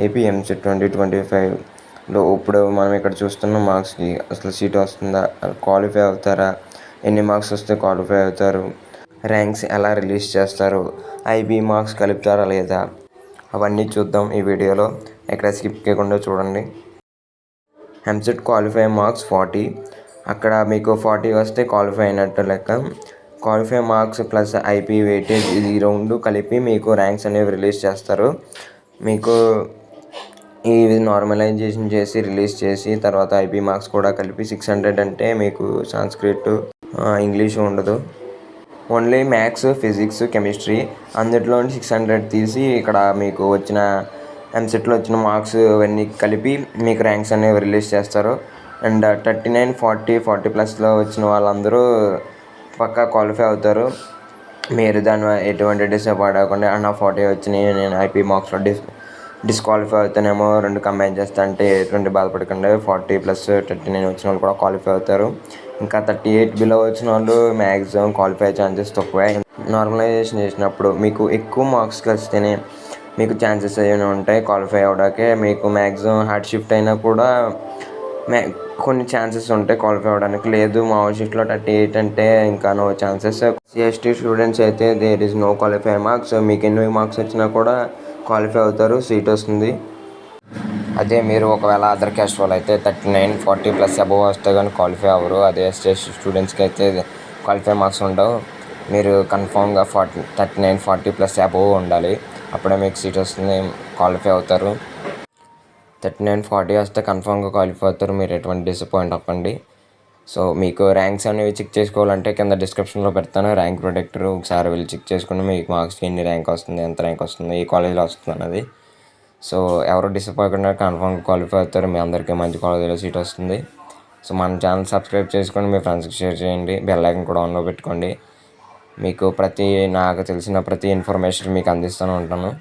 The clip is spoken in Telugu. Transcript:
ఏపీ ఎంసెట్ 2025లో ఇప్పుడు మనం ఇక్కడ చూస్తున్న మార్క్స్కి అసలు సీట్ వస్తుందా, క్వాలిఫై అవుతారా, ఎన్ని మార్క్స్ వస్తే క్వాలిఫై అవుతారు, ర్యాంక్స్ ఎలా రిలీజ్ చేస్తారు, ఐబీ మార్క్స్ కలుపుతారా లేదా, అవన్నీ చూద్దాం ఈ వీడియోలో. ఎక్కడ స్కిప్ చేయకుండా చూడండి. EAMCET qualify marks 40. అక్కడ మీకు 40 వస్తే క్వాలిఫై అయినట్టు లెక్క. Qualify marks plus IP weightage ఇది రెండు కలిపి మీకు ర్యాంక్స్ అనేవి రిలీజ్ చేస్తారు. మీకు ఇది నార్మలైజేషన్ చేసి రిలీజ్ చేసి తర్వాత ఐపీ మార్క్స్ కూడా కలిపి 600 అంటే మీకు సంస్క్రిట్, ఇంగ్లీష్ ఉండదు. ఓన్లీ మ్యాథ్స్, ఫిజిక్స్, కెమిస్ట్రీ అందులో 600 తీసి ఇక్కడ మీకు వచ్చిన ఎంసెట్లో వచ్చిన మార్క్స్ ఇవన్నీ కలిపి మీకు ర్యాంక్స్ అనేవి రిలీజ్ చేస్తారు. అండ్ 39, 40, 40+ వచ్చిన వాళ్ళందరూ పక్కా క్వాలిఫై అవుతారు. మీరు దాని ఎటువంటి డిసప్పాయింట్ అవ్వకుండా నా 40 వచ్చినాయి, నేను ఐపీ మార్క్స్లో డిస్క్వాలిఫై అవుతానేమో, రెండు కంబైన్ చేస్తా అంటే ఎటువంటి బాధపడకండి. 40+ 39 వచ్చిన వాళ్ళు కూడా క్వాలిఫై అవుతారు. ఇంకా 38 బిలో వచ్చిన వాళ్ళు మ్యాక్సిమం క్వాలిఫై ఛాన్సెస్ తక్కువే. నార్మలైజేషన్ చేసినప్పుడు మీకు ఎక్కువ మార్క్స్ వస్తేనే మీకు ఛాన్సెస్ ఏమైనా ఉంటాయి క్వాలిఫై అవ్వడానికి. మీకు మ్యాక్సిమం హార్డ్ షిఫ్ట్ అయినా కూడా కొన్ని ఛాన్సెస్ ఉంటాయి క్వాలిఫై అవ్వడానికి. లేదు మామూలు షిఫ్ట్లో 38 అంటే ఇంకా నో ఛాన్సెస్. సిఎస్టీ స్టూడెంట్స్ అయితే there is no qualify marks. మీకు ఎన్ని మార్క్స్ వచ్చినా కూడా క్వాలిఫై అవుతారు, సీట్ వస్తుంది. అదే మీరు ఒకవేళ అదర్ క్యాస్ట్ వాళ్ళు అయితే 39, 40+ అబోవ్ వస్తే కానీ క్వాలిఫై అవ్వరు. అదే ఎస్టీ స్టూడెంట్స్కి అయితే క్వాలిఫై మార్క్స్ ఉండవు. మీరు కన్ఫామ్గా 39, 40+ అబోవ్ ఉండాలి, అప్పుడే మీకు సీట్ వస్తుంది, క్వాలిఫై అవుతారు. 39, 40 వస్తే కన్ఫామ్గా క్వాలిఫై అవుతారు. మీరు ఎటువంటి డిసప్పాయింట్ అవ్వకండి. సో మీకు ర్యాంక్స్ అనేవి చెక్ చేసుకోవాలంటే కింద డిస్క్రిప్షన్లో పెడతాను. ర్యాంక్ ప్రొటెక్టర్ ఒకసారి వెళ్ళి చెక్ చేసుకుని మీకు మార్క్స్కి ఎన్ని ర్యాంక్ వస్తుంది, ఎంత ర్యాంక్ వస్తుంది, ఏ కాలేజ్లో వస్తుంది అన్నది. సో ఎవరు డిసప్పాయింట్ కన్ఫామ్గా క్వాలిఫై అవుతారు. మీ అందరికీ మంచి కాలేజీలో సీట్ వస్తుంది. సో మన ఛానల్ సబ్స్క్రైబ్ చేసుకొని మీ ఫ్రెండ్స్కి షేర్ చేయండి. బెల్ ఐకాన్ కూడా ఆన్లో పెట్టుకోండి. మీకు నాకు తెలిసిన ప్రతి ఇన్ఫర్మేషన్ మీకు అందిస్తూనే ఉంటాను.